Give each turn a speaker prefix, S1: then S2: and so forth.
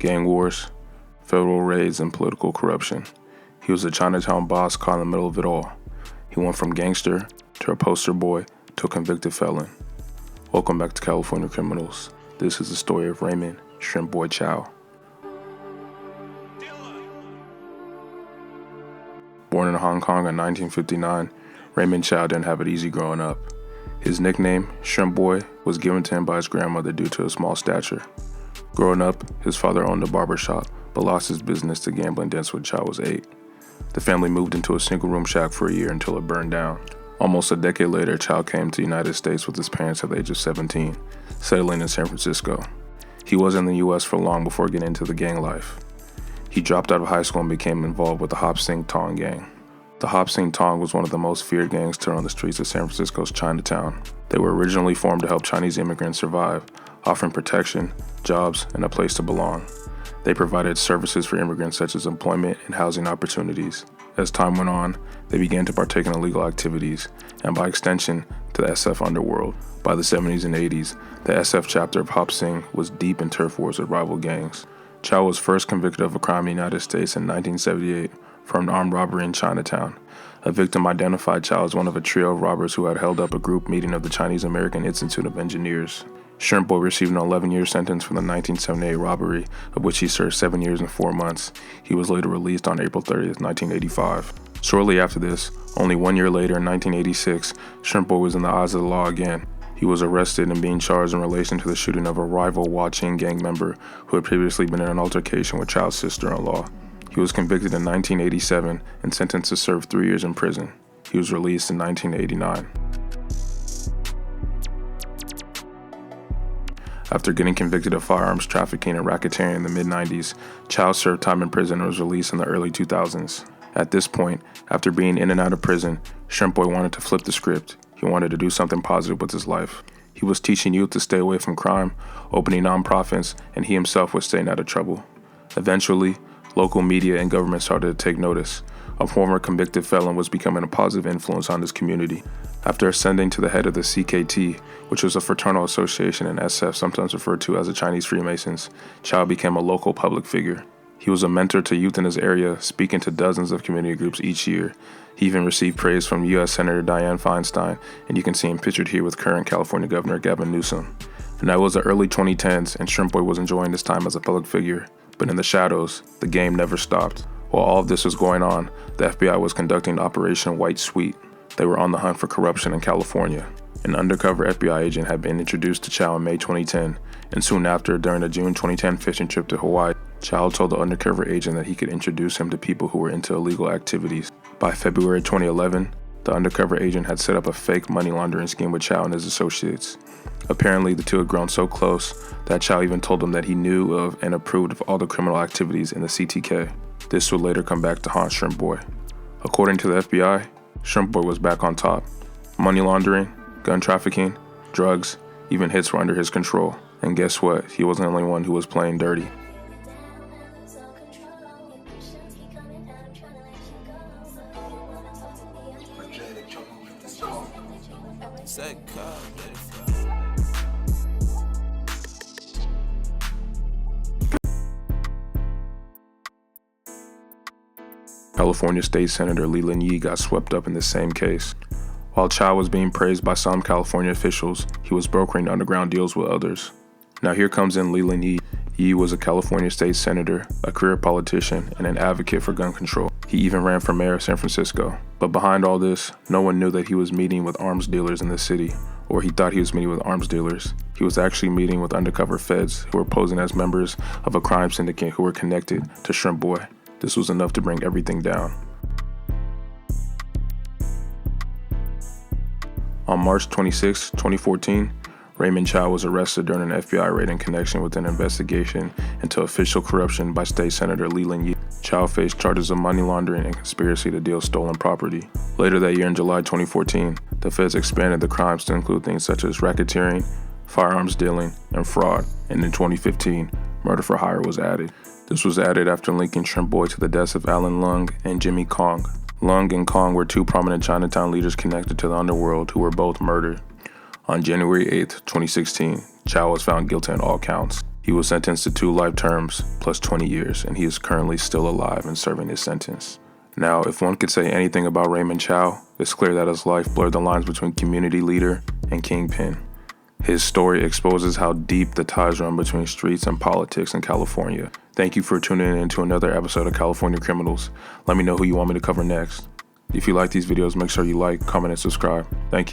S1: gang wars, federal raids, and political corruption. He was a Chinatown boss caught in the middle of it all. He went from gangster to a poster boy to a convicted felon. Welcome back to California Criminals. This is the story of Raymond, Shrimp Boy Chow. Born in Hong Kong in 1959, Raymond Chow didn't have it easy growing up. His nickname, Shrimp Boy, was given to him by his grandmother due to his small stature. Growing up, his father owned a barber shop, but lost his business to gambling debts when Chow was 8. The family moved into a single-room shack for a year until it burned down. Almost a decade later, Chow came to the United States with his parents at the age of 17, settling in San Francisco. He wasn't in the U.S. for long before getting into the gang life. He dropped out of high school and became involved with the Opps gang. The Opps was one of the most feared gangs on the streets of San Francisco's Chinatown. They were originally formed to help Chinese immigrants survive, offering protection, jobs, and a place to belong. They provided services for immigrants such as employment and housing opportunities. As time went on, they began to partake in illegal activities, and by extension, to the SF underworld. By the 70s and 80s, the SF chapter of Opps was deep in turf wars with rival gangs. Chow was first convicted of a crime in the United States in 1978 for an armed robbery in Chinatown. A victim identified Chow as one of a trio of robbers who had held up a group meeting of the Chinese American Institute of Engineers. Shrimp Boy received an 11-year sentence for the 1978 robbery, of which he served 7 years and 4 months. He was later released on April 30th, 1985. Shortly after this, only 1 year later in 1986, Shrimp Boy was in the eyes of the law again. He was arrested and being charged in relation to the shooting of a rival Wah-Ching gang member who had previously been in an altercation with Chow's sister-in-law. He was convicted in 1987 and sentenced to serve 3 years in prison. He was released in 1989. After getting convicted of firearms trafficking and racketeering in the mid-90s, Chow served time in prison and was released in the early 2000s. At this point, after being in and out of prison, Shrimp Boy wanted to flip the script. He wanted to do something positive with his life. He was teaching youth to stay away from crime, opening nonprofits, and he himself was staying out of trouble. Eventually, local media and government started to take notice. A former convicted felon was becoming a positive influence on his community. After ascending to the head of the CKT, which was a fraternal association in SF sometimes referred to as the Chinese Freemasons, Chow became a local public figure. He was a mentor to youth in his area, speaking to dozens of community groups each year. He even received praise from U.S. Senator Dianne Feinstein, and you can see him pictured here with current California Governor Gavin Newsom. And that was the early 2010s, and Shrimp Boy was enjoying his time as a public figure. But in the shadows, the game never stopped. While all of this was going on, the FBI was conducting Operation White Sweet. They were on the hunt for corruption in California. An undercover FBI agent had been introduced to Chow in May 2010, and soon after, during the June 2010 fishing trip to Hawaii, Chow told the undercover agent that he could introduce him to people who were into illegal activities. By February 2011, the undercover agent had set up a fake money laundering scheme with Chow and his associates. Apparently, the two had grown so close that Chow even told him that he knew of and approved of all the criminal activities in the CTK. This would later come back to haunt Shrimp Boy. According to the FBI, Shrimp Boy was back on top. Money laundering, gun trafficking, drugs, even hits were under his control. And guess what? He wasn't the only one who was playing dirty. California State Senator Leland Yee got swept up in the same case. While Chow was being praised by some California officials, he was brokering underground deals with others. Now here comes in Leland Yee. Yee was a California state senator, a career politician, and an advocate for gun control. He even ran for mayor of San Francisco. But behind all this, no one knew that he was meeting with arms dealers in the city, or he thought he was meeting with arms dealers. He was actually meeting with undercover feds who were posing as members of a crime syndicate who were connected to Shrimp Boy. This was enough to bring everything down. On March 26, 2014, Raymond Chow was arrested during an FBI raid in connection with an investigation into official corruption by State Senator Leland Yee. Chow faced charges of money laundering and conspiracy to deal stolen property. Later that year in July 2014, the feds expanded the crimes to include things such as racketeering, firearms dealing, and fraud, and in 2015, murder for hire was added. This was added after linking Shrimp Boy to the deaths of Alan Leung and Jimmy Kong. Leung and Kong were two prominent Chinatown leaders connected to the underworld who were both murdered. On January 8, 2016, Chow was found guilty on all counts. He was sentenced to 2 life terms plus 20 years, and he is currently still alive and serving his sentence. Now, if one could say anything about Raymond Chow, it's clear that his life blurred the lines between community leader and kingpin. His story exposes how deep the ties run between streets and politics in California. Thank you for tuning in to another episode of California Criminals. Let me know who you want me to cover next. If you like these videos, make sure you like, comment, and subscribe. Thank you.